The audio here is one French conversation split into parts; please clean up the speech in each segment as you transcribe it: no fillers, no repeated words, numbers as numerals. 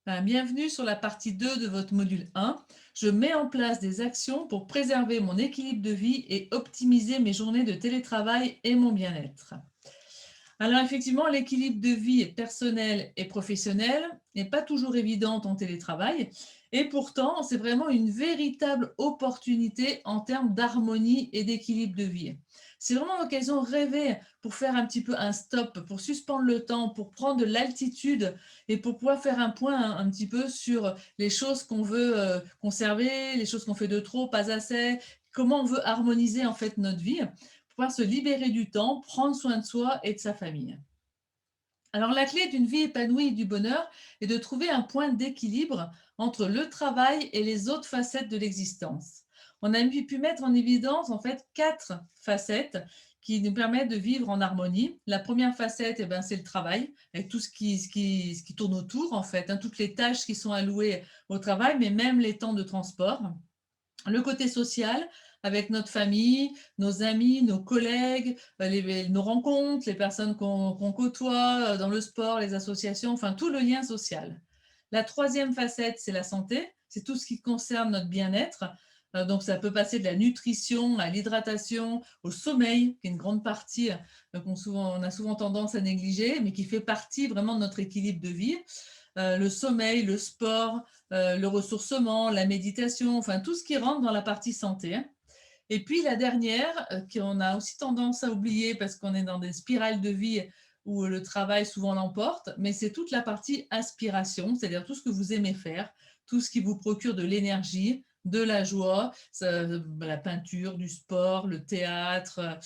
Bienvenue sur la partie 2 de votre module 1. Je mets en place des actions pour préserver mon équilibre de vie et optimiser mes journées de télétravail et mon bien-être. Alors effectivement, l'équilibre de vie personnel et professionnel n'est pas toujours évident en télétravail et pourtant, c'est vraiment une véritable opportunité en termes d'harmonie et d'équilibre de vie. C'est vraiment l'occasion rêvée pour faire un petit peu un stop, pour suspendre le temps, pour prendre de l'altitude et pour pouvoir faire un point un petit peu sur les choses qu'on veut conserver, les choses qu'on fait de trop, pas assez, comment on veut harmoniser en fait notre vie pouvoir se libérer du temps, prendre soin de soi et de sa famille. Alors la clé d'une vie épanouie et du bonheur est de trouver un point d'équilibre entre le travail et les autres facettes de l'existence. On a pu mettre en évidence en fait 4 facettes qui nous permettent de vivre en harmonie. La première facette, eh ben, c'est le travail, avec tout ce qui tourne autour en fait, hein, toutes les tâches qui sont allouées au travail, mais même les temps de transport. Le côté social, avec notre famille, nos amis, nos collègues, nos rencontres, les personnes qu'on côtoie dans le sport, les associations, enfin tout le lien social. La troisième facette, c'est la santé, c'est tout ce qui concerne notre bien-être. Donc ça peut passer de la nutrition à l'hydratation, au sommeil, qui est une grande partie on a souvent tendance à négliger, mais qui fait partie vraiment de notre équilibre de vie. Le sommeil, le sport, le ressourcement, la méditation, enfin tout ce qui rentre dans la partie santé. Et puis la dernière, qu'on a aussi tendance à oublier parce qu'on est dans des spirales de vie où le travail souvent l'emporte, mais c'est toute la partie aspiration, c'est-à-dire tout ce que vous aimez faire, tout ce qui vous procure de l'énergie, de la joie, la peinture, du sport, le théâtre,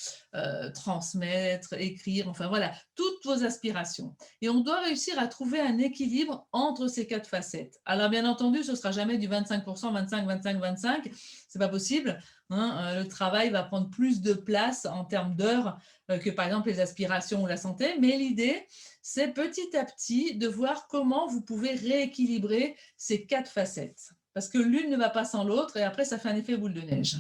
transmettre, écrire, enfin voilà, toutes vos aspirations. Et on doit réussir à trouver un équilibre entre ces 4 facettes. Alors bien entendu, ce ne sera jamais du 25%, 25, 25, 25, c'est pas possible. Le travail va prendre plus de place en termes d'heures que par exemple les aspirations ou la santé, mais l'idée, c'est petit à petit de voir comment vous pouvez rééquilibrer ces 4 facettes. Parce que l'une ne va pas sans l'autre et après, ça fait un effet boule de neige.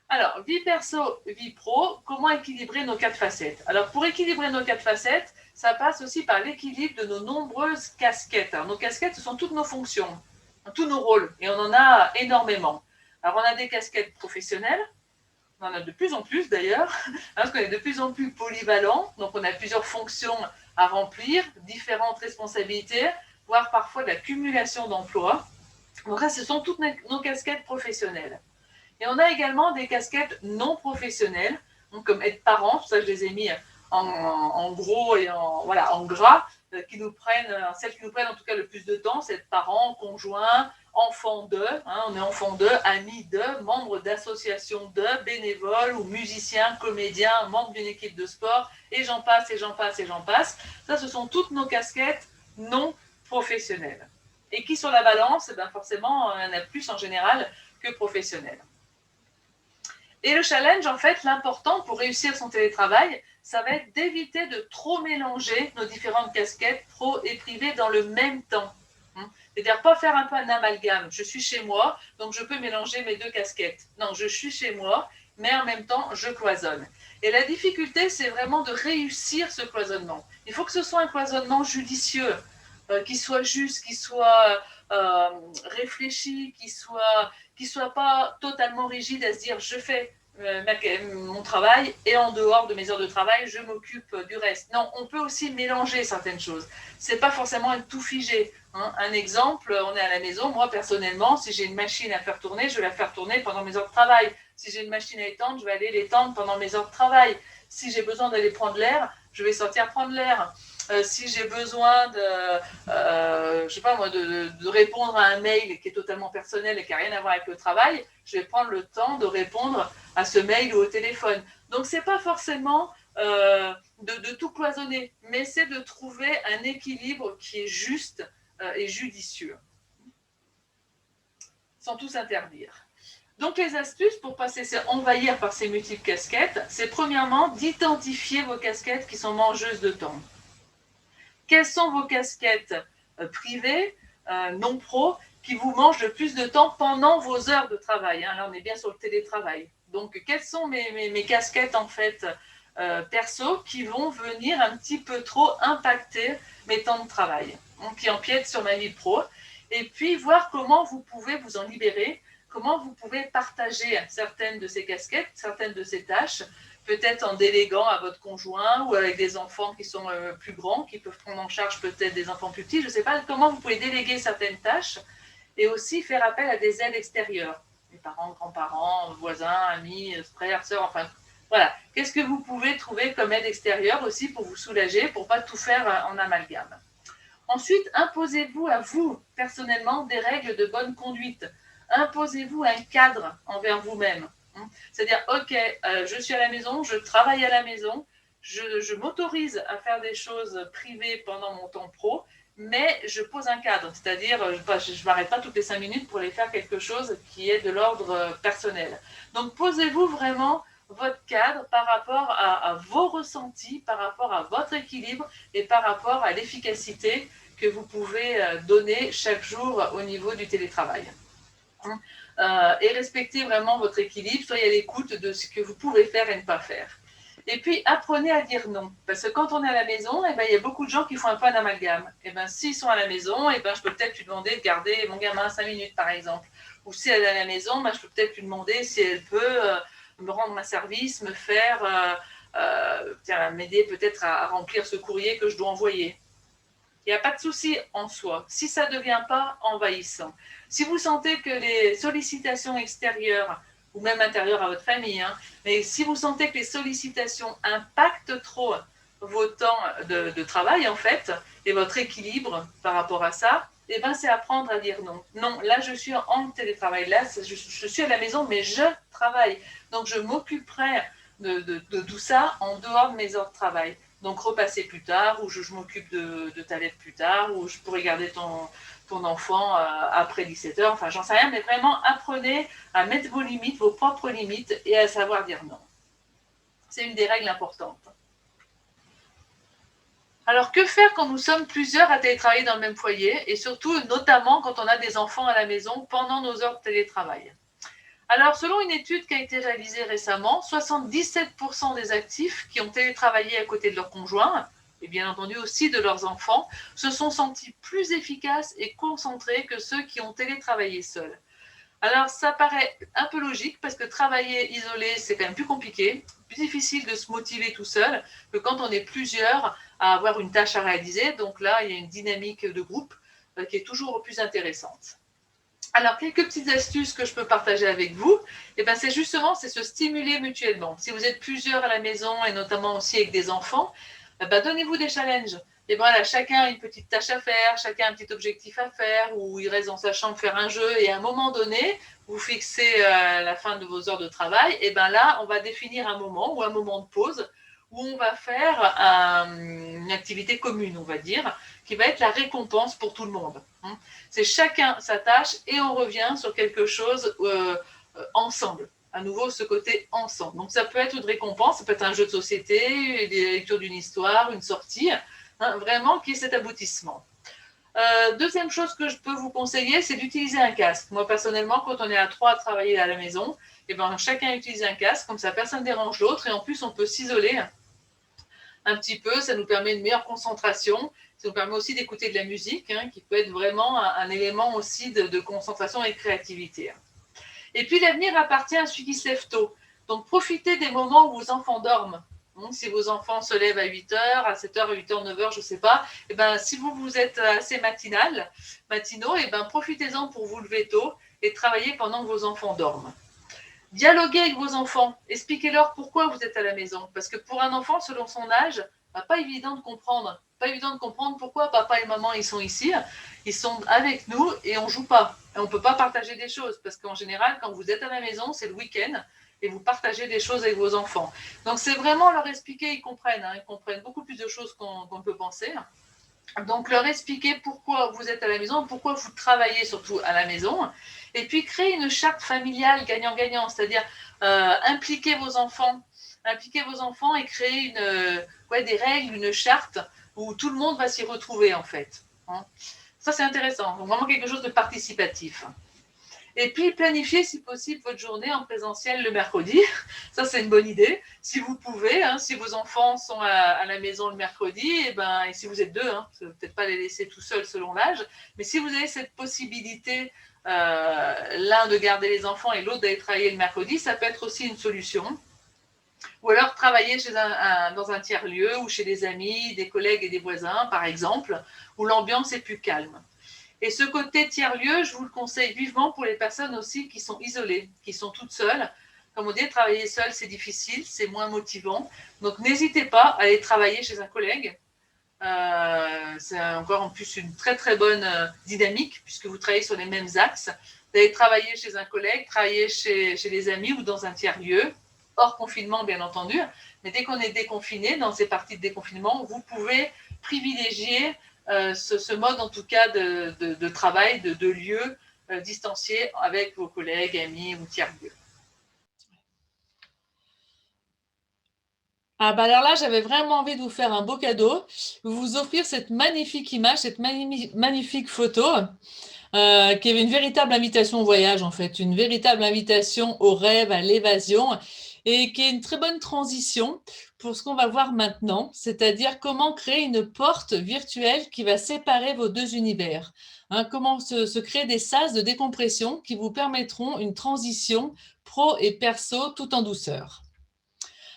Alors, vie perso, vie pro, comment équilibrer nos 4 facettes? Alors, pour équilibrer nos 4 facettes, ça passe aussi par l'équilibre de nos nombreuses casquettes. Alors, nos casquettes, ce sont toutes nos fonctions, tous nos rôles, et on en a énormément. Alors, on a des casquettes professionnelles, on en a de plus en plus d'ailleurs, parce qu'on est de plus en plus polyvalent, donc on a plusieurs fonctions à remplir, différentes responsabilités, voire parfois de la cumulation d'emplois. Donc là, ce sont toutes nos casquettes professionnelles. Et on a également des casquettes non professionnelles, donc comme être parent, tout ça je les ai mis en gros et en gras, celles qui nous prennent en tout cas le plus de temps, c'est être parent, conjoint, enfant de, on est enfant de, ami de, membre d'association de, bénévole ou musicien, comédien, membre d'une équipe de sport, et j'en passe, et j'en passe, et j'en passe. Ça, ce sont toutes nos casquettes non professionnelles. Et qui sur la balance, forcément, il y en a plus en général que professionnelles. Et le challenge, en fait, l'important pour réussir son télétravail, ça va être d'éviter de trop mélanger nos différentes casquettes pro et privées dans le même temps. C'est-à-dire pas faire un peu un amalgame. Je suis chez moi, donc je peux mélanger mes deux casquettes. Non, je suis chez moi, mais en même temps, je cloisonne. Et la difficulté, c'est vraiment de réussir ce cloisonnement. Il faut que ce soit un cloisonnement judicieux, qui soit juste, qui soit réfléchi, qui soit pas totalement rigide à se dire je fais mon travail et en dehors de mes heures de travail, je m'occupe du reste. Non, on peut aussi mélanger certaines choses. C'est pas forcément être tout figé. Un exemple, on est à la maison, moi personnellement, si j'ai une machine à faire tourner, je vais la faire tourner pendant mes heures de travail. Si j'ai une machine à étendre, je vais aller l'étendre pendant mes heures de travail. Si j'ai besoin d'aller prendre l'air, je vais sortir prendre l'air. Si j'ai besoin je sais pas moi, de répondre à un mail qui est totalement personnel et qui n'a rien à voir avec le travail, je vais prendre le temps de répondre à ce mail ou au téléphone. Donc, ce n'est pas forcément de tout cloisonner, mais c'est de trouver un équilibre qui est juste et judicieux, sans tout s'interdire. Donc, les astuces pour pas se laisser envahir par ces multiples casquettes, c'est premièrement d'identifier vos casquettes qui sont mangeuses de temps. Quelles sont vos casquettes privées, non pro, qui vous mangent le plus de temps pendant vos heures de travail? Là, on est bien sur le télétravail. Donc, quelles sont mes casquettes, en fait, perso, qui vont venir un petit peu trop impacter mes temps de travail, qui empiètent sur ma vie pro? et puis voir comment vous pouvez vous en libérer, comment vous pouvez partager certaines de ces casquettes, certaines de ces tâches, peut-être en déléguant à votre conjoint ou avec des enfants qui sont plus grands, qui peuvent prendre en charge peut-être des enfants plus petits. Je ne sais pas comment vous pouvez déléguer certaines tâches et aussi faire appel à des aides extérieures, les parents, grands-parents, voisins, amis, frères, sœurs, enfin voilà. Qu'est-ce que vous pouvez trouver comme aide extérieure aussi pour vous soulager, pour ne pas tout faire en amalgame. Ensuite, imposez-vous à vous, personnellement, des règles de bonne conduite. Imposez-vous un cadre envers vous-même. C'est-à-dire, ok, je suis à la maison, je travaille à la maison, je m'autorise à faire des choses privées pendant mon temps pro, mais je pose un cadre. C'est-à-dire, je ne m'arrête pas toutes les 5 minutes pour aller faire quelque chose qui est de l'ordre personnel. Donc, posez-vous vraiment votre cadre par rapport à vos ressentis, par rapport à votre équilibre et par rapport à l'efficacité que vous pouvez donner chaque jour au niveau du télétravail. Et respectez vraiment votre équilibre, soyez à l'écoute de ce que vous pouvez faire et ne pas faire. Et puis, apprenez à dire non. Parce que quand on est à la maison, eh ben, il y a beaucoup de gens qui font un peu un amalgame. Eh ben, s'ils sont à la maison, eh ben, je peux peut-être lui demander de garder mon gamin 5 minutes, par exemple. Ou si elle est à la maison, ben, je peux peut-être lui demander si elle peut me rendre un service, me faire, m'aider peut-être à remplir ce courrier que je dois envoyer. Il n'y a pas de souci en soi. Si ça ne devient pas envahissant. Si vous sentez que les sollicitations extérieures, ou même intérieures à votre famille, mais si vous sentez que les sollicitations impactent trop vos temps de travail, en fait, et votre équilibre par rapport à ça, eh ben, c'est apprendre à dire non. Non, là, je suis en télétravail. Là, je suis à la maison, mais je travaille. Donc, je m'occuperai de tout ça en dehors de mes heures de travail. Donc, repasser plus tard, ou je m'occupe de ta lettre plus tard, ou je pourrais garder ton enfant après 17h. Enfin, j'en sais rien, mais vraiment, apprenez à mettre vos limites, vos propres limites, et à savoir dire non. C'est une des règles importantes. Alors, que faire quand nous sommes plusieurs à télétravailler dans le même foyer, et surtout, notamment, quand on a des enfants à la maison pendant nos heures de télétravail? Alors, selon une étude qui a été réalisée récemment, 77% des actifs qui ont télétravaillé à côté de leur conjoint, et bien entendu aussi de leurs enfants, se sont sentis plus efficaces et concentrés que ceux qui ont télétravaillé seuls. Alors, ça paraît un peu logique parce que travailler isolé, c'est quand même plus compliqué, plus difficile de se motiver tout seul que quand on est plusieurs à avoir une tâche à réaliser. Donc là, il y a une dynamique de groupe qui est toujours plus intéressante. Alors, quelques petites astuces que je peux partager avec vous, eh ben, c'est se stimuler mutuellement. Si vous êtes plusieurs à la maison et notamment aussi avec des enfants, eh ben, donnez-vous des challenges. Et voilà, chacun a une petite tâche à faire, chacun a un petit objectif à faire, ou il reste dans sa chambre faire un jeu, et à un moment donné, vous fixez la fin de vos heures de travail, et bien là, on va définir un moment ou un moment de pause où on va faire une activité commune, on va dire, qui va être la récompense pour tout le monde. C'est chacun sa tâche et on revient sur quelque chose ensemble. À nouveau, ce côté ensemble. Donc, ça peut être une récompense, ça peut être un jeu de société, des lectures d'une histoire, une sortie, vraiment qui est cet aboutissement. Deuxième chose que je peux vous conseiller, c'est d'utiliser un casque. Moi, personnellement, quand on est à 3 à travailler à la maison, eh ben, chacun utilise un casque, comme ça, personne ne dérange l'autre, et en plus, on peut s'isoler un petit peu, ça nous permet une meilleure concentration, ça nous permet aussi d'écouter de la musique, qui peut être vraiment un élément aussi de concentration et de créativité. Et puis l'avenir appartient à celui qui se lève tôt. Donc profitez des moments où vos enfants dorment. Donc, si vos enfants se lèvent à 8h, à 7h, à 8h, 9h, je ne sais pas, et ben, si vous êtes assez matinaux, et ben, profitez-en pour vous lever tôt et travailler pendant que vos enfants dorment. Dialoguez avec vos enfants, expliquez-leur pourquoi vous êtes à la maison. Parce que pour un enfant, selon son âge, pas évident de comprendre. Pas évident de comprendre pourquoi papa et maman ils sont ici, ils sont avec nous et on joue pas. Et on peut pas partager des choses parce qu'en général, quand vous êtes à la maison, c'est le week-end et vous partagez des choses avec vos enfants. Donc c'est vraiment leur expliquer, ils comprennent beaucoup plus de choses qu'on peut penser. Donc leur expliquer pourquoi vous êtes à la maison, pourquoi vous travaillez surtout à la maison, et puis créer une charte familiale gagnant-gagnant, c'est-à-dire impliquer vos enfants et créer des règles, une charte où tout le monde va s'y retrouver en fait. Ça c'est intéressant, donc vraiment quelque chose de participatif. Et puis, planifiez si possible votre journée en présentiel le mercredi. Ça, c'est une bonne idée. Si vous pouvez, hein, si vos enfants sont à la maison le mercredi, et si vous êtes deux, hein, peut-être pas les laisser tout seuls selon l'âge, mais si vous avez cette possibilité, l'un de garder les enfants et l'autre d'aller travailler le mercredi, ça peut être aussi une solution. Ou alors travailler dans un tiers-lieu ou chez des amis, des collègues et des voisins, par exemple, où l'ambiance est plus calme. Et ce côté tiers-lieu, je vous le conseille vivement pour les personnes aussi qui sont isolées, qui sont toutes seules. Comme on dit, travailler seul, c'est difficile, c'est moins motivant. Donc, n'hésitez pas à aller travailler chez un collègue. C'est encore en plus une très très bonne dynamique puisque vous travaillez sur les mêmes axes. D'aller travailler chez un collègue, travailler chez des amis ou dans un tiers-lieu, hors confinement bien entendu. Mais dès qu'on est déconfiné, dans ces parties de déconfinement, vous pouvez privilégier ce mode en tout cas de travail, de lieu distancié avec vos collègues, amis ou tiers-lieux. Ah bah alors là, j'avais vraiment envie de vous faire un beau cadeau, vous offrir cette magnifique image, cette magnifique photo, qui est une véritable invitation au voyage en fait, une véritable invitation au rêve, à l'évasion, et qui est une très bonne transition pour ce qu'on va voir maintenant, c'est-à-dire comment créer une porte virtuelle qui va séparer vos deux univers. Hein, comment se créer des sas de décompression qui vous permettront une transition pro et perso tout en douceur.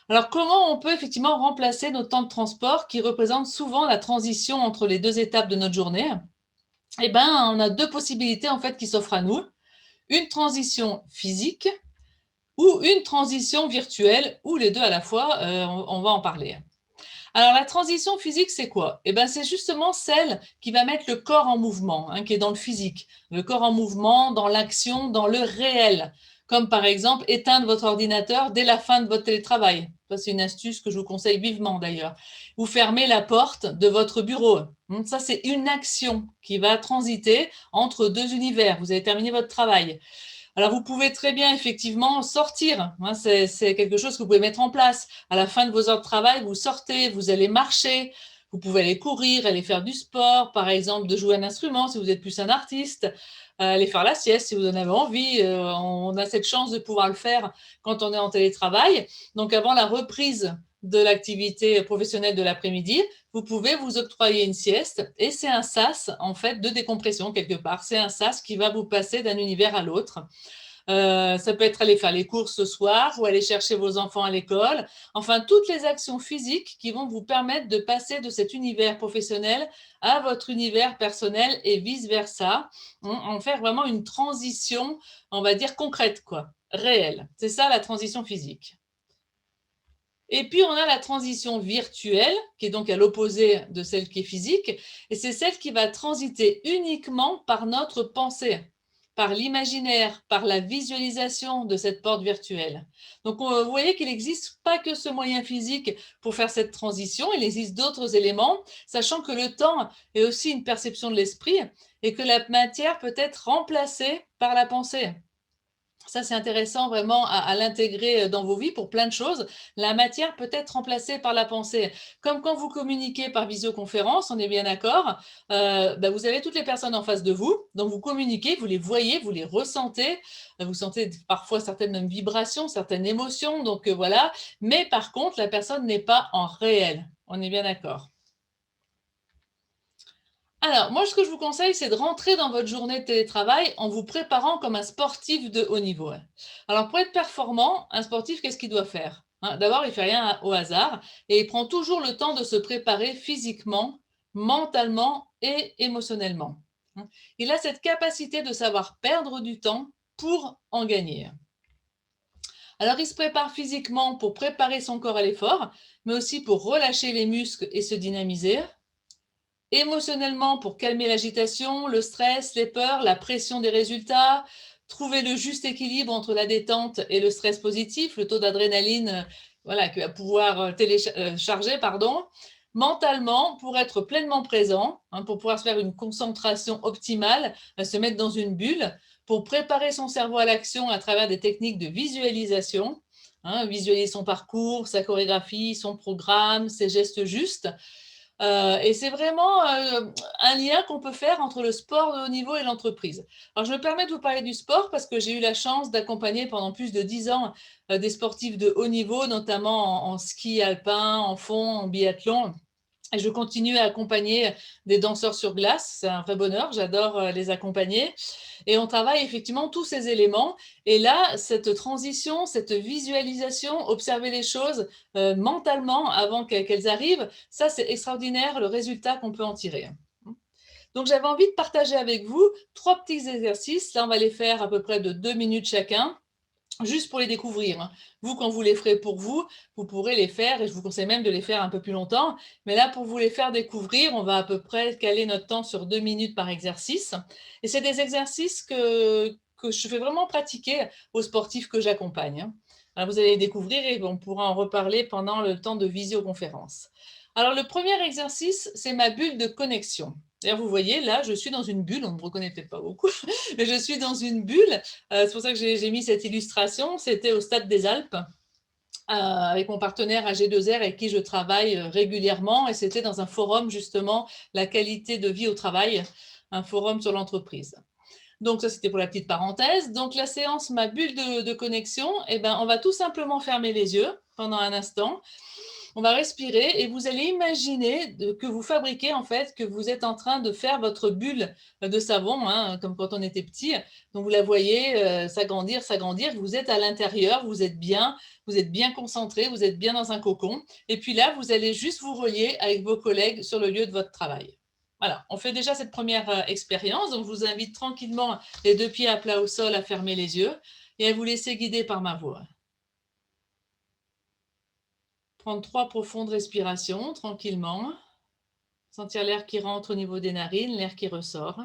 Alors, comment on peut effectivement remplacer nos temps de transport qui représentent souvent la transition entre les deux étapes de notre journée? Eh bien, on a deux possibilités en fait qui s'offrent à nous. Une transition physique ou une transition virtuelle, ou les deux à la fois, on va en parler. Alors, la transition physique, c'est quoi? Eh bien, c'est justement celle qui va mettre le corps en mouvement, hein, qui est dans le physique. Le corps en mouvement, dans l'action, dans le réel. Comme par exemple, éteindre votre ordinateur dès la fin de votre télétravail. Ça, c'est une astuce que je vous conseille vivement d'ailleurs. Ou fermer la porte de votre bureau. Ça, c'est une action qui va transiter entre deux univers. Vous avez terminé votre travail. Alors, vous pouvez très bien effectivement sortir. Hein, c'est quelque chose que vous pouvez mettre en place. À la fin de vos heures de travail, vous sortez, vous allez marcher, vous pouvez aller courir, aller faire du sport, par exemple, de jouer un instrument si vous êtes plus un artiste, aller faire la sieste si vous en avez envie. On a cette chance de pouvoir le faire quand on est en télétravail. Donc, avant la reprise de l'activité professionnelle de l'après-midi, vous pouvez vous octroyer une sieste et c'est un sas en fait de décompression quelque part. C'est un sas qui va vous passer d'un univers à l'autre. Ça peut être aller faire les courses ce soir ou aller chercher vos enfants à l'école. Enfin, toutes les actions physiques qui vont vous permettre de passer de cet univers professionnel à votre univers personnel et vice-versa. En faire vraiment une transition, on va dire concrète, quoi, réelle. C'est ça la transition physique. Et puis, on a la transition virtuelle, qui est donc à l'opposé de celle qui est physique, et c'est celle qui va transiter uniquement par notre pensée, par l'imaginaire, par la visualisation de cette porte virtuelle. Donc, vous voyez qu'il n'existe pas que ce moyen physique pour faire cette transition, il existe d'autres éléments, sachant que le temps est aussi une perception de l'esprit et que la matière peut être remplacée par la pensée. Ça, c'est intéressant vraiment à l'intégrer dans vos vies pour plein de choses. La matière peut être remplacée par la pensée. Comme quand vous communiquez par visioconférence, on est bien d'accord, vous avez toutes les personnes en face de vous, donc vous communiquez, vous les voyez, vous les ressentez, vous sentez parfois certaines mêmes vibrations, certaines émotions, donc voilà. Mais par contre, la personne n'est pas en réel. On est bien d'accord. Alors, moi, ce que je vous conseille, c'est de rentrer dans votre journée de télétravail en vous préparant comme un sportif de haut niveau. Alors, pour être performant, un sportif, qu'est-ce qu'il doit faire? D'abord, il ne fait rien au hasard et il prend toujours le temps de se préparer physiquement, mentalement et émotionnellement. Il a cette capacité de savoir perdre du temps pour en gagner. Alors, il se prépare physiquement pour préparer son corps à l'effort, mais aussi pour relâcher les muscles et se dynamiser. Émotionnellement, pour calmer l'agitation, le stress, les peurs, la pression des résultats, trouver le juste équilibre entre la détente et le stress positif, le taux d'adrénaline voilà, que va pouvoir télécharger, pardon. Mentalement, pour être pleinement présent, pour pouvoir se faire une concentration optimale, se mettre dans une bulle, pour préparer son cerveau à l'action à travers des techniques de visualisation, visualiser son parcours, sa chorégraphie, son programme, ses gestes justes. Et c'est vraiment un lien qu'on peut faire entre le sport de haut niveau et l'entreprise. Alors, je me permets de vous parler du sport parce que j'ai eu la chance d'accompagner pendant plus de 10 ans des sportifs de haut niveau, notamment en ski alpin, en fond, en biathlon. Et je continue à accompagner des danseurs sur glace. C'est un vrai bonheur. J'adore les accompagner. Et on travaille effectivement tous ces éléments. Et là, cette transition, cette visualisation, observer les choses mentalement avant qu'elles arrivent, ça, c'est extraordinaire le résultat qu'on peut en tirer. Donc, j'avais envie de partager avec vous 3 petits exercices. Là, on va les faire à peu près de 2 minutes chacun, juste pour les découvrir. Vous, quand vous les ferez pour vous, vous pourrez les faire, et je vous conseille même de les faire un peu plus longtemps. Mais là, pour vous les faire découvrir, on va à peu près caler notre temps sur 2 minutes par exercice. Et c'est des exercices que je fais vraiment pratiquer aux sportifs que j'accompagne. Alors, vous allez les découvrir et on pourra en reparler pendant le temps de visioconférence. Alors, le premier exercice, c'est ma bulle de connexion. D'ailleurs, vous voyez, là, je suis dans une bulle, on ne me reconnaît peut-être pas beaucoup, mais je suis dans une bulle. C'est pour ça que j'ai mis cette illustration. C'était au Stade des Alpes avec mon partenaire AG2R avec qui je travaille régulièrement. Et c'était dans un forum, justement, la qualité de vie au travail, un forum sur l'entreprise. Donc, ça, c'était pour la petite parenthèse. Donc, la séance, ma bulle de connexion, eh ben, on va tout simplement fermer les yeux pendant un instant. On va respirer et vous allez imaginer que vous fabriquez en fait, que vous êtes en train de faire votre bulle de savon, hein, comme quand on était petit. Donc vous la voyez s'agrandir, s'agrandir. Vous êtes à l'intérieur, vous êtes bien concentré, vous êtes bien dans un cocon. Et puis là, vous allez juste vous relier avec vos collègues sur le lieu de votre travail. Voilà, on fait déjà cette première expérience. Donc je vous invite tranquillement, les 2 pieds à plat au sol, à fermer les yeux et à vous laisser guider par ma voix. Prendre 3 profondes respirations tranquillement. Sentir l'air qui rentre au niveau des narines, l'air qui ressort.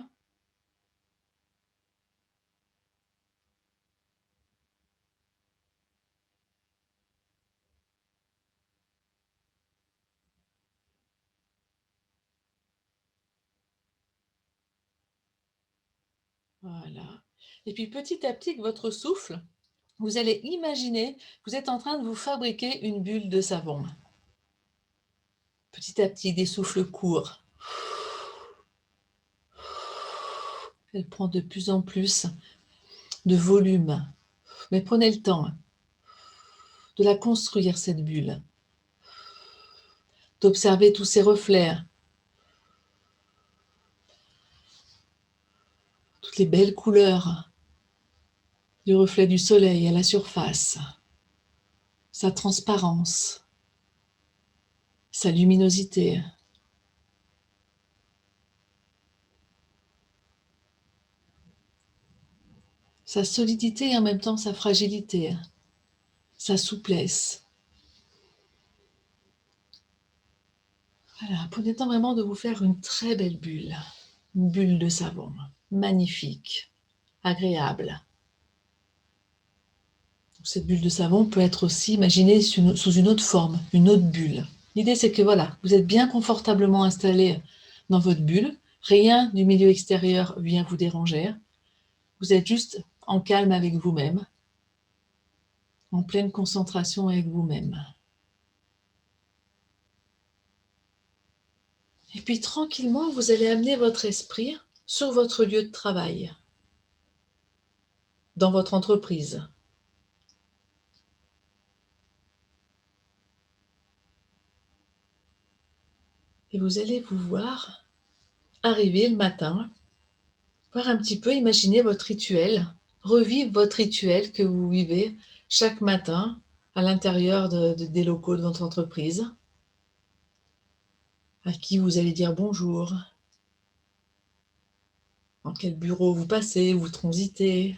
Voilà. Et puis petit à petit, avec votre souffle, vous allez imaginer que vous êtes en train de vous fabriquer une bulle de savon. Petit à petit, des souffles courts. Elle prend de plus en plus de volume. Mais prenez le temps de la construire, cette bulle. D'observer tous ces reflets, toutes les belles couleurs du reflet du soleil à la surface, sa transparence, sa luminosité. Sa solidité et en même temps sa fragilité, sa souplesse. Voilà, prenez le temps vraiment de vous faire une très belle bulle. Une bulle de savon, magnifique, agréable. Cette bulle de savon peut être aussi imaginée sous une autre forme, une autre bulle. L'idée, c'est que voilà, vous êtes bien confortablement installé dans votre bulle. Rien du milieu extérieur vient vous déranger. Vous êtes juste en calme avec vous-même, en pleine concentration avec vous-même. Et puis tranquillement, vous allez amener votre esprit sur votre lieu de travail, dans votre entreprise. Et vous allez vous voir arriver le matin, voir un petit peu, imaginer votre rituel, revivre votre rituel que vous vivez chaque matin à l'intérieur des locaux de votre entreprise, à qui vous allez dire bonjour, dans quel bureau vous passez, vous transitez.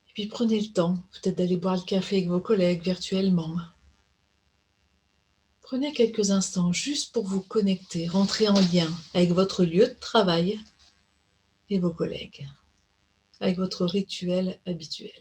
Et puis prenez le temps peut-être d'aller boire le café avec vos collègues virtuellement. Prenez quelques instants juste pour vous connecter, rentrer en lien avec votre lieu de travail et vos collègues, avec votre rituel habituel.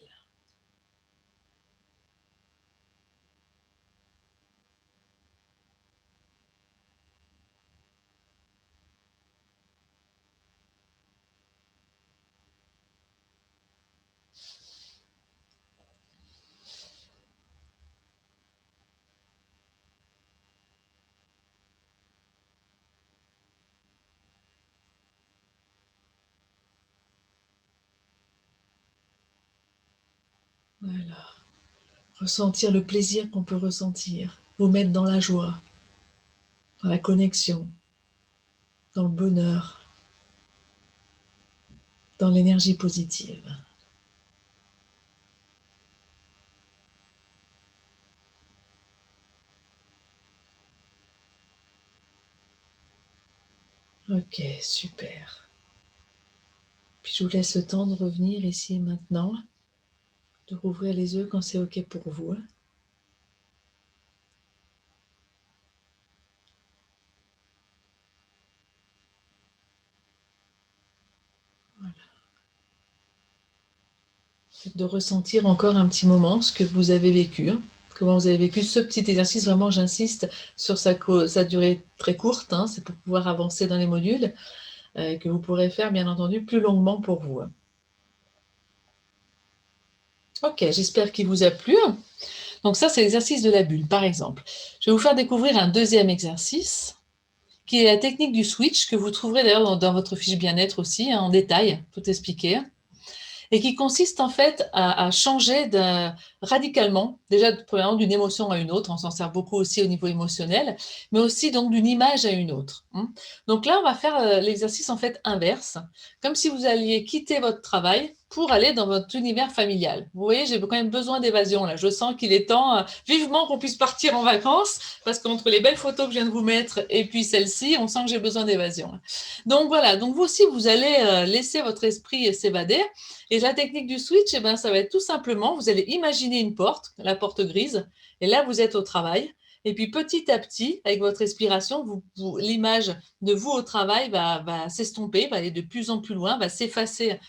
Voilà. Ressentir le plaisir qu'on peut ressentir. Vous mettre dans la joie, dans la connexion, dans le bonheur, dans l'énergie positive. Ok, super. Puis je vous laisse le temps de revenir ici et maintenant, de rouvrir les yeux quand c'est ok pour vous. Voilà. De ressentir encore un petit moment ce que vous avez vécu. Comment vous avez vécu ce petit exercice. Vraiment, j'insiste sur sa durée très courte. C'est pour pouvoir avancer dans les modules que vous pourrez faire, bien entendu, plus longuement pour vous. Ok, j'espère qu'il vous a plu. Donc ça, c'est l'exercice de la bulle, par exemple. Je vais vous faire découvrir un deuxième exercice, qui est la technique du switch, que vous trouverez d'ailleurs dans votre fiche bien-être aussi, en détail, tout expliqué, et qui consiste en fait à changer radicalement, déjà premièrement d'une émotion à une autre, on s'en sert beaucoup aussi au niveau émotionnel, mais aussi donc d'une image à une autre. Donc là, on va faire l'exercice en fait inverse, comme si vous alliez quitter votre travail pour aller dans votre univers familial. Vous voyez, j'ai quand même besoin d'évasion là. Je sens qu'il est temps vivement qu'on puisse partir en vacances, parce qu'entre les belles photos que je viens de vous mettre et puis celle-ci, on sent que j'ai besoin d'évasion. Donc voilà, donc vous aussi, vous allez laisser votre esprit s'évader. Et la technique du switch, eh ben, ça va être tout simplement, vous allez imaginer une porte, la porte grise, et là, vous êtes au travail. Et puis petit à petit, avec votre respiration, l'image de vous au travail va s'estomper, va aller de plus en plus loin, va s'effacer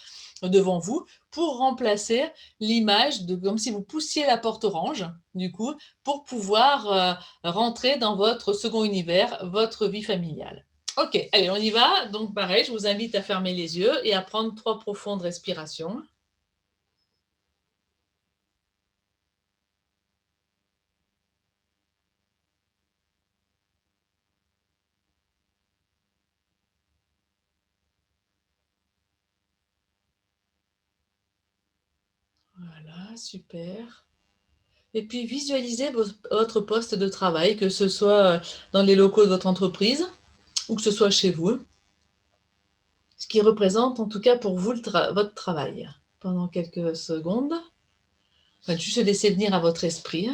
devant vous pour remplacer l'image de comme si vous poussiez la porte orange, du coup, pour pouvoir rentrer dans votre second univers, votre vie familiale. Ok, allez, on y va. Donc, pareil, je vous invite à fermer les yeux et à prendre 3 profondes respirations. Voilà, super. Et puis, visualisez votre poste de travail, que ce soit dans les locaux de votre entreprise ou que ce soit chez vous, ce qui représente en tout cas pour vous votre travail. Pendant quelques secondes, juste laisser venir à votre esprit.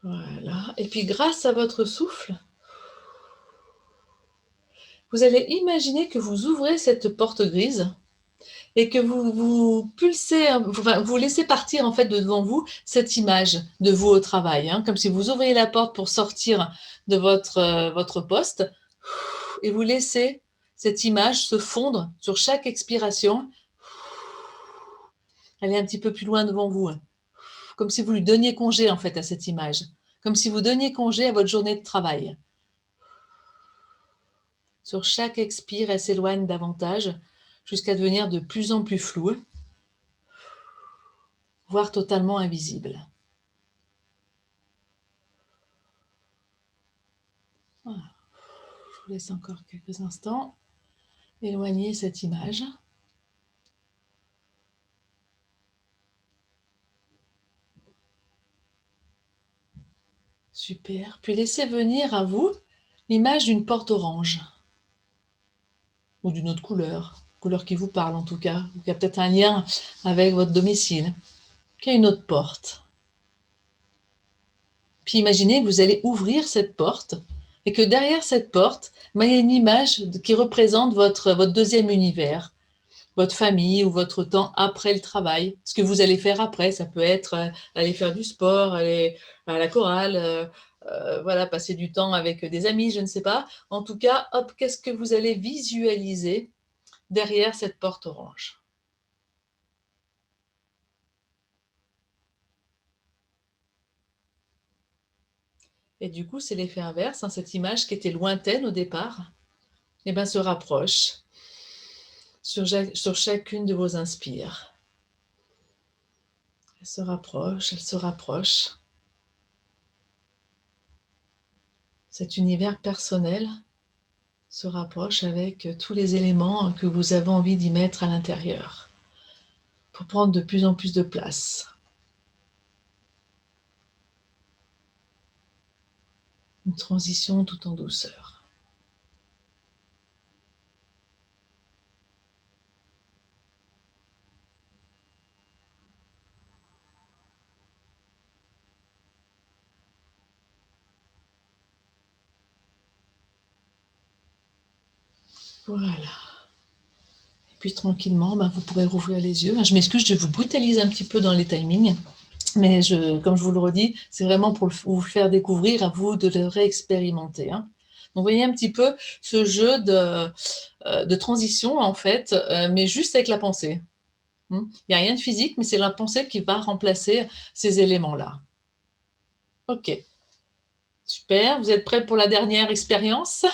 Voilà. Et puis, grâce à votre souffle, vous allez imaginer que vous ouvrez cette porte grise et que vous pulsez, vous laissez partir en fait de devant vous cette image de vous au travail, comme si vous ouvriez la porte pour sortir de votre poste et vous laissez cette image se fondre sur chaque expiration, aller un petit peu plus loin devant vous, comme si vous lui donniez congé en fait à cette image, comme si vous donniez congé à votre journée de travail. Sur chaque expire, elle s'éloigne davantage jusqu'à devenir de plus en plus floue, voire totalement invisible. Voilà. Je vous laisse encore quelques instants éloigner cette image. Super. Puis laissez venir à vous l'image d'une porte orange ou d'une autre couleur qui vous parle en tout cas, ou qui a peut-être un lien avec votre domicile, qui a une autre porte. Puis imaginez que vous allez ouvrir cette porte et que derrière cette porte, il y a une image qui représente votre deuxième univers, votre famille ou votre temps après le travail. Ce que vous allez faire après, ça peut être aller faire du sport, aller à la chorale, voilà, passer du temps avec des amis, je ne sais pas. En tout cas, hop, qu'est-ce que vous allez visualiser derrière cette porte orange? Et du coup, c'est l'effet inverse, cette image qui était lointaine au départ, eh ben, se rapproche sur chacune de vos inspires. Elle se rapproche, elle se rapproche. Cet univers personnel se rapproche avec tous les éléments que vous avez envie d'y mettre à l'intérieur. pour prendre de plus en plus de place. Une transition tout en douceur. Voilà. Et puis tranquillement, vous pourrez rouvrir les yeux. Je m'excuse, je vous brutalise un petit peu dans les timings. Mais comme je vous le redis, c'est vraiment pour vous faire découvrir, à vous de le réexpérimenter. Donc, vous voyez un petit peu ce jeu de transition, en fait, mais juste avec la pensée. Il n'y a rien de physique, mais c'est la pensée qui va remplacer ces éléments-là. OK. Super. Vous êtes prêts pour la dernière expérience,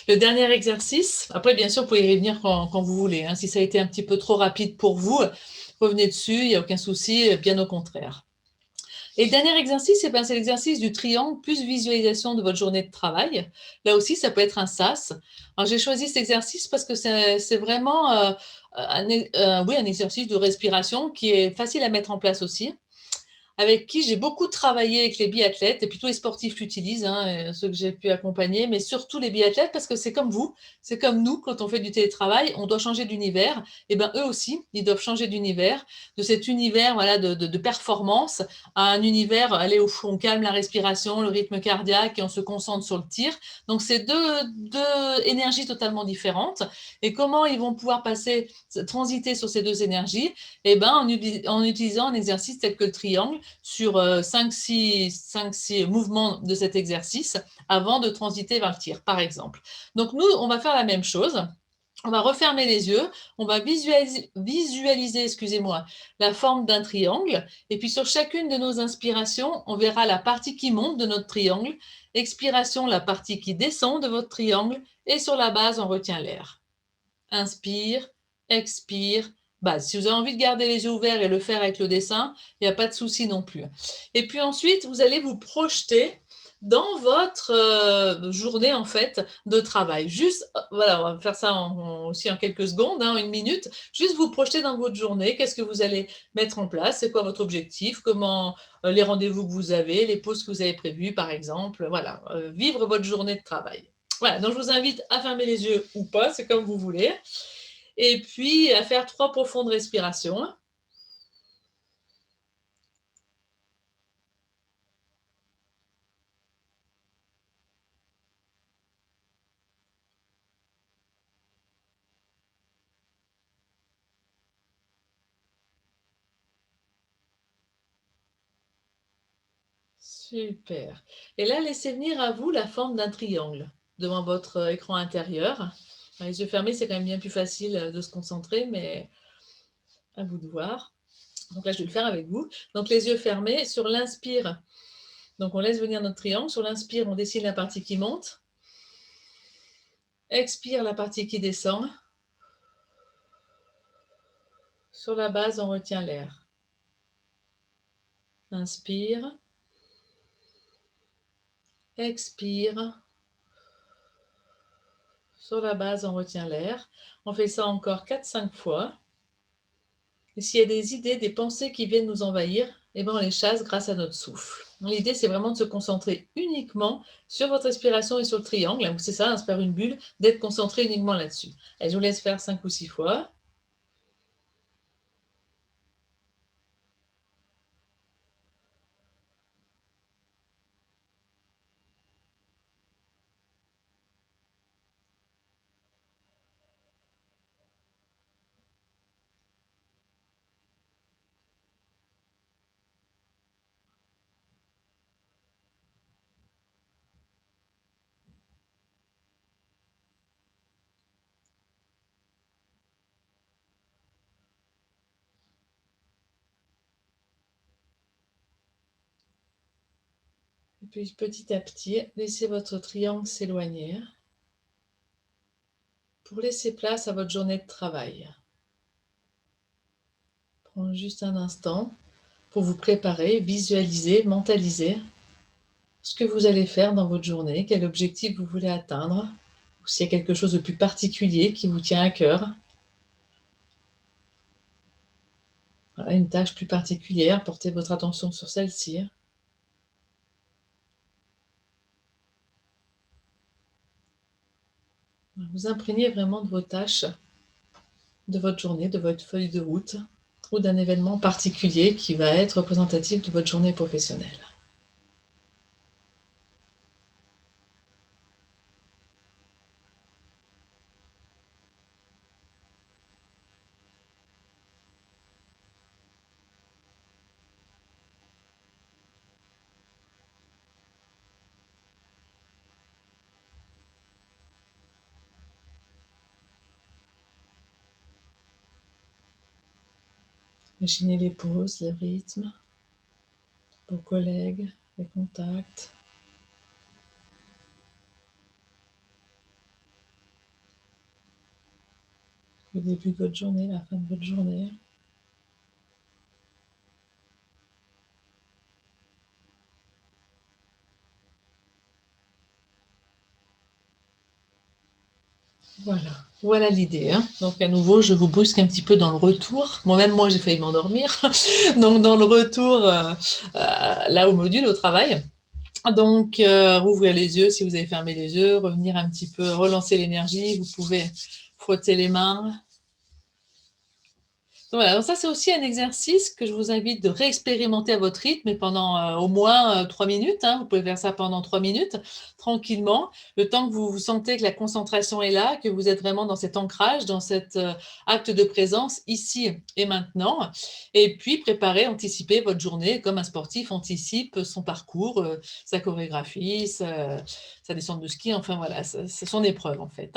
le dernier exercice? Après, bien sûr, vous pouvez y revenir quand vous voulez. Si ça a été un petit peu trop rapide pour vous, revenez dessus, il n'y a aucun souci, bien au contraire. Et le dernier exercice, c'est l'exercice du triangle plus visualisation de votre journée de travail. Là aussi, ça peut être un SAS. Alors, j'ai choisi cet exercice parce que c'est vraiment un exercice de respiration qui est facile à mettre en place aussi, avec qui j'ai beaucoup travaillé avec les biathlètes, et puis tous les sportifs l'utilisent, ceux que j'ai pu accompagner, mais surtout les biathlètes, parce que c'est comme vous, c'est comme nous, quand on fait du télétravail, on doit changer d'univers, et eux aussi, ils doivent changer d'univers, de cet univers de performance à un univers, aller où on calme la respiration, le rythme cardiaque, et on se concentre sur le tir. Donc c'est deux énergies totalement différentes, et comment ils vont pouvoir transiter sur ces deux énergies? En utilisant un exercice tel que le triangle, sur 5-6 mouvements de cet exercice avant de transiter vers le tir, par exemple. Donc nous, on va faire la même chose. On va refermer les yeux, on va visualiser, excusez-moi, la forme d'un triangle, et puis sur chacune de nos inspirations, on verra la partie qui monte de notre triangle, expiration, la partie qui descend de votre triangle, et sur la base, on retient l'air. Inspire, expire, base. Si vous avez envie de garder les yeux ouverts et le faire avec le dessin, il n'y a pas de souci non plus. Et puis ensuite, vous allez vous projeter dans votre journée en fait de travail. Juste, voilà, on va faire ça aussi en quelques secondes, 1 minute. Juste vous projeter dans votre journée. Qu'est-ce que vous allez mettre en place? C'est quoi votre objectif? Comment les rendez-vous que vous avez, les pauses que vous avez prévues, par exemple. Voilà, vivre votre journée de travail. Voilà, donc je vous invite à fermer les yeux ou pas, c'est comme vous voulez. Et puis à faire 3 profondes respirations. Super. Et là, laissez venir à vous la forme d'un triangle devant votre écran intérieur. Les yeux fermés, c'est quand même bien plus facile de se concentrer, mais à vous de voir. Donc là, je vais le faire avec vous. Donc les yeux fermés, sur l'inspire, donc on laisse venir notre triangle. Sur l'inspire, on dessine la partie qui monte. Expire la partie qui descend. Sur la base, on retient l'air. Inspire. Expire. Sur la base, on retient l'air. On fait ça encore 4-5 fois. Et s'il y a des idées, des pensées qui viennent nous envahir, on les chasse grâce à notre souffle. L'idée, c'est vraiment de se concentrer uniquement sur votre respiration et sur le triangle. C'est ça, se faire une bulle, d'être concentré uniquement là-dessus. Et je vous laisse faire 5 ou 6 fois. Et puis petit à petit, laissez votre triangle s'éloigner pour laisser place à votre journée de travail. Prenez juste un instant pour vous préparer, visualiser, mentaliser ce que vous allez faire dans votre journée, quel objectif vous voulez atteindre, ou s'il y a quelque chose de plus particulier qui vous tient à cœur. Voilà, une tâche plus particulière, portez votre attention sur celle-ci. Vous imprégnez vraiment de vos tâches, de votre journée, de votre feuille de route ou d'un événement particulier qui va être représentatif de votre journée professionnelle. Imaginez les pauses, le rythme, vos collègues, les contacts. Le début de votre journée, la fin de votre journée. Voilà l'idée. Donc à nouveau, je vous brusque un petit peu dans le retour. Moi-même, j'ai failli m'endormir. Donc dans le retour, là au module, au travail. Donc rouvrir les yeux si vous avez fermé les yeux, revenir un petit peu, relancer l'énergie. Vous pouvez frotter les mains. Donc voilà, donc ça c'est aussi un exercice que je vous invite de réexpérimenter à votre rythme et pendant au moins 3 minutes. Vous pouvez faire ça pendant 3 minutes, tranquillement, le temps que vous sentez que la concentration est là, que vous êtes vraiment dans cet ancrage, dans cet acte de présence ici et maintenant. Et puis préparer, anticiper votre journée comme un sportif anticipe son parcours, sa chorégraphie, sa descente de ski, enfin voilà, c'est son épreuve en fait.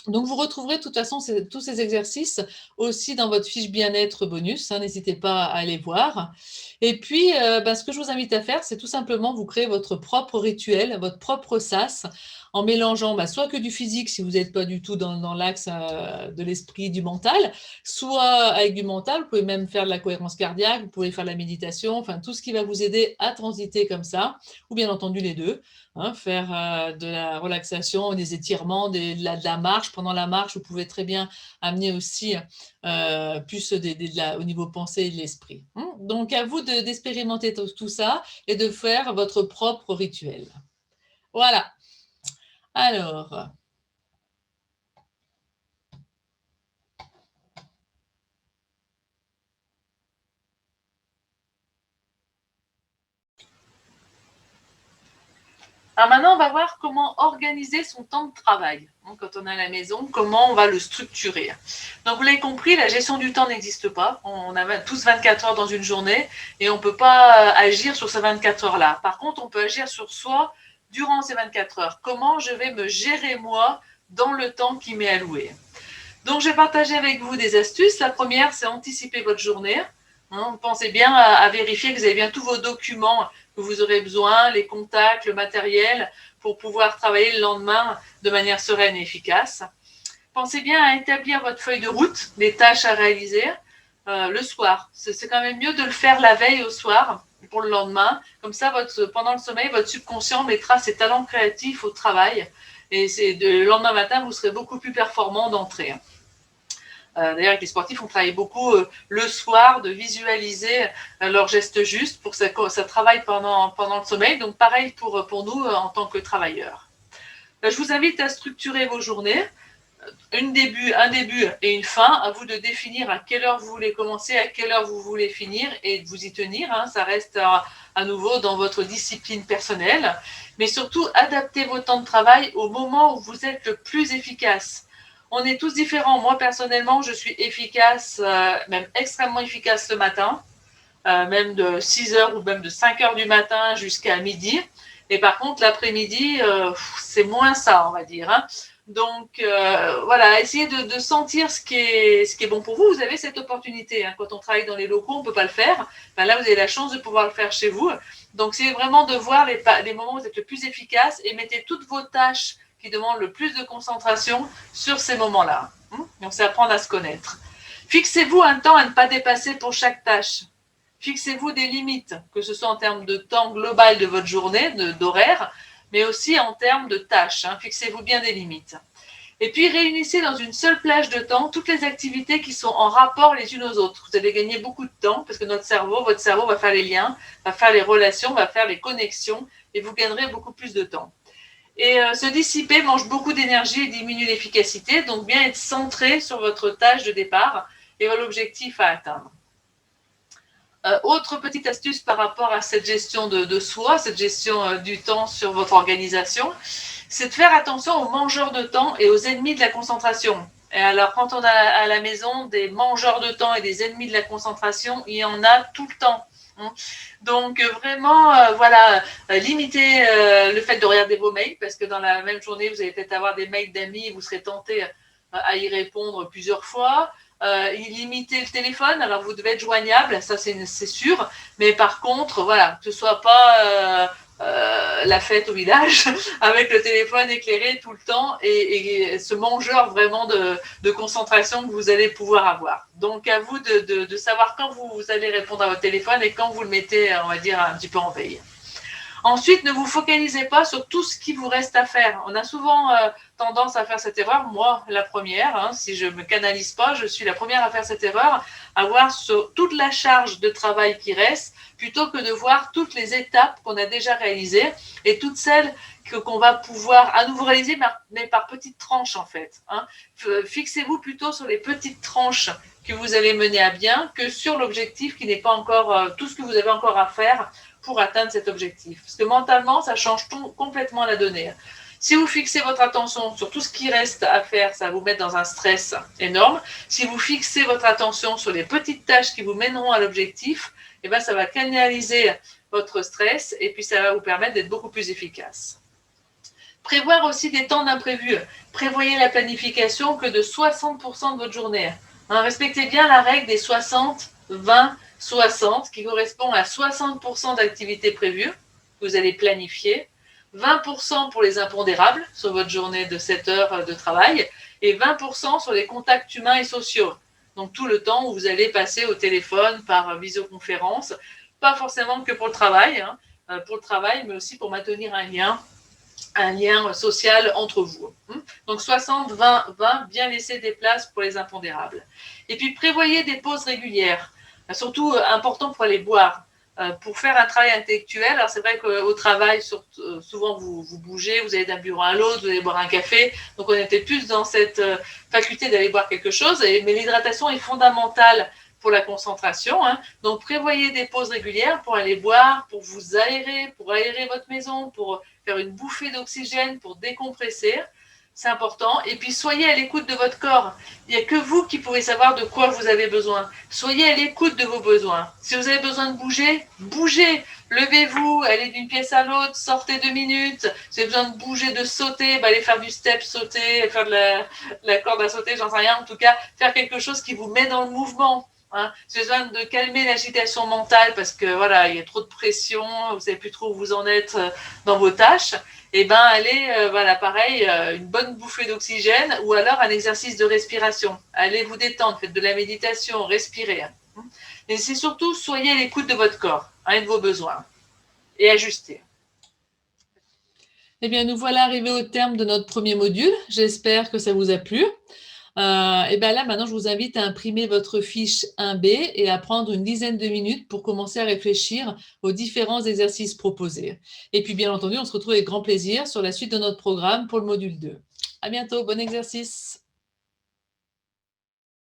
Donc, vous retrouverez de toute façon tous ces exercices aussi dans votre fiche bien-être bonus. N'hésitez pas à aller voir. Et puis, ce que je vous invite à faire, c'est tout simplement vous créer votre propre rituel, votre propre sas, en mélangeant soit que du physique si vous n'êtes pas du tout dans l'axe de l'esprit, du mental, soit avec du mental. Vous pouvez même faire de la cohérence cardiaque, vous pouvez faire de la méditation, enfin tout ce qui va vous aider à transiter comme ça, ou bien entendu les deux. Faire de la relaxation, des étirements, de la marche. Pendant la marche, vous pouvez très bien amener aussi plus au niveau pensée et de l'esprit. Donc, à vous d'expérimenter tout ça et de faire votre propre rituel. Voilà. Alors, maintenant, on va voir comment organiser son temps de travail. Quand on est à la maison, comment on va le structurer. Donc, vous l'avez compris, la gestion du temps n'existe pas. On a tous 24 heures dans une journée et on ne peut pas agir sur ces 24 heures-là. Par contre, on peut agir sur soi durant ces 24 heures. Comment je vais me gérer moi dans le temps qui m'est alloué. Donc, je vais partager avec vous des astuces. La première, c'est anticiper votre journée. Pensez bien à vérifier que vous avez bien tous vos documents que vous aurez besoin, les contacts, le matériel, pour pouvoir travailler le lendemain de manière sereine et efficace. Pensez bien à établir votre feuille de route, les tâches à réaliser le soir. C'est quand même mieux de le faire la veille au soir pour le lendemain. Comme ça, pendant le sommeil, votre subconscient mettra ses talents créatifs au travail. Et le lendemain matin, vous serez beaucoup plus performant d'entrée. D'ailleurs, avec les sportifs, on travaille beaucoup le soir de visualiser leurs gestes justes pour que ça travaille pendant le sommeil. Donc, pareil pour nous en tant que travailleurs. Je vous invite à structurer vos journées. Un début et une fin. À vous de définir à quelle heure vous voulez commencer, à quelle heure vous voulez finir et de vous y tenir. Ça reste à nouveau dans votre discipline personnelle. Mais surtout, adaptez vos temps de travail au moment où vous êtes le plus efficace. On est tous différents. Moi, personnellement, je suis efficace, même extrêmement efficace le matin, même de 6 heures ou même de 5 heures du matin jusqu'à midi. Et par contre, l'après-midi, c'est moins ça, on va dire. Donc, voilà, essayez de sentir ce qui est bon pour vous. Vous avez cette opportunité. Quand on travaille dans les locaux, on ne peut pas le faire. Là, vous avez la chance de pouvoir le faire chez vous. Donc, c'est vraiment de voir les moments où vous êtes le plus efficace et mettez toutes vos tâches qui demandent le plus de concentration sur ces moments-là. Donc, c'est apprendre à se connaître. Fixez-vous un temps à ne pas dépasser pour chaque tâche. Fixez-vous des limites, que ce soit en termes de temps global de votre journée, d'horaire, mais aussi en termes de tâches. Fixez-vous bien des limites. Et puis, réunissez dans une seule plage de temps toutes les activités qui sont en rapport les unes aux autres. Vous allez gagner beaucoup de temps parce que votre cerveau va faire les liens, va faire les relations, va faire les connexions et vous gagnerez beaucoup plus de temps. Et se dissiper mange beaucoup d'énergie et diminue l'efficacité, donc bien être centré sur votre tâche de départ et l'objectif à atteindre. Autre petite astuce par rapport à cette gestion de soi, cette gestion du temps sur votre organisation, c'est de faire attention aux mangeurs de temps et aux ennemis de la concentration. Et alors, quand on a à la maison des mangeurs de temps et des ennemis de la concentration, il y en a tout le temps. Donc, vraiment, limitez le fait de regarder vos mails, parce que dans la même journée, vous allez peut-être avoir des mails d'amis et vous serez tenté à y répondre plusieurs fois. Limiter le téléphone, alors vous devez être joignable, ça c'est sûr, mais par contre, voilà, que ce soit pas la fête au village avec le téléphone éclairé tout le temps et ce mangeur vraiment de concentration que vous allez pouvoir avoir. Donc à vous de savoir quand vous allez répondre à votre téléphone et quand vous le mettez, on va dire, un petit peu en veille. Ensuite, ne vous focalisez pas sur tout ce qui vous reste à faire. On a souvent tendance à faire cette erreur, moi la première, si je ne me canalise pas, je suis la première à faire cette erreur, à voir sur toute la charge de travail qui reste, plutôt que de voir toutes les étapes qu'on a déjà réalisées et toutes celles qu'on va pouvoir à nouveau réaliser, mais par petites tranches en fait. Fixez-vous plutôt sur les petites tranches que vous allez mener à bien que sur l'objectif qui n'est pas encore tout ce que vous avez encore à faire pour atteindre cet objectif. Parce que mentalement, ça change complètement la donnée. Si vous fixez votre attention sur tout ce qui reste à faire, ça va vous mettre dans un stress énorme. Si vous fixez votre attention sur les petites tâches qui vous mèneront à l'objectif, eh bien, ça va canaliser votre stress et puis ça va vous permettre d'être beaucoup plus efficace. Prévoir aussi des temps d'imprévu. Prévoyez la planification que de 60% de votre journée. Respectez bien la règle des 60, 20, 60, qui correspond à 60% d'activités prévues, que vous allez planifier, 20% pour les impondérables sur votre journée de 7 heures de travail, et 20% sur les contacts humains et sociaux. Donc tout le temps où vous allez passer au téléphone, par visioconférence, pas forcément que pour le travail, mais aussi pour maintenir un lien social entre vous. Donc 60, 20, 20, bien laisser des places pour les impondérables. Et puis prévoyez des pauses régulières. Surtout important pour aller boire, pour faire un travail intellectuel. Alors c'est vrai qu'au travail, souvent vous bougez, vous allez d'un bureau à l'autre, vous allez boire un café, donc on était plus dans cette faculté d'aller boire quelque chose, mais l'hydratation est fondamentale pour la concentration. Donc prévoyez des pauses régulières pour aller boire, pour vous aérer, pour aérer votre maison, pour faire une bouffée d'oxygène, pour décompresser. C'est important. Et puis, soyez à l'écoute de votre corps. Il n'y a que vous qui pouvez savoir de quoi vous avez besoin. Soyez à l'écoute de vos besoins. Si vous avez besoin de bouger, bougez. Levez-vous, allez d'une pièce à l'autre, sortez 2 minutes. Si vous avez besoin de bouger, de sauter, allez faire du step, sauter, faire de la corde à sauter, j'en sais rien. En tout cas, faire quelque chose qui vous met dans le mouvement. Si vous avez besoin de calmer l'agitation mentale parce que voilà, il y a trop de pression, vous ne savez plus trop où vous en êtes dans vos tâches, allez, pareil, une bonne bouffée d'oxygène ou alors un exercice de respiration. Allez vous détendre, faites de la méditation, respirez. Et c'est surtout, soyez à l'écoute de votre corps et de vos besoins et ajustez. Eh bien, nous voilà arrivés au terme de notre premier module. J'espère que ça vous a plu. Là, maintenant, je vous invite à imprimer votre fiche 1B et à prendre une dizaine de minutes pour commencer à réfléchir aux différents exercices proposés. Et puis, bien entendu, on se retrouve avec grand plaisir sur la suite de notre programme pour le module 2. À bientôt, bon exercice.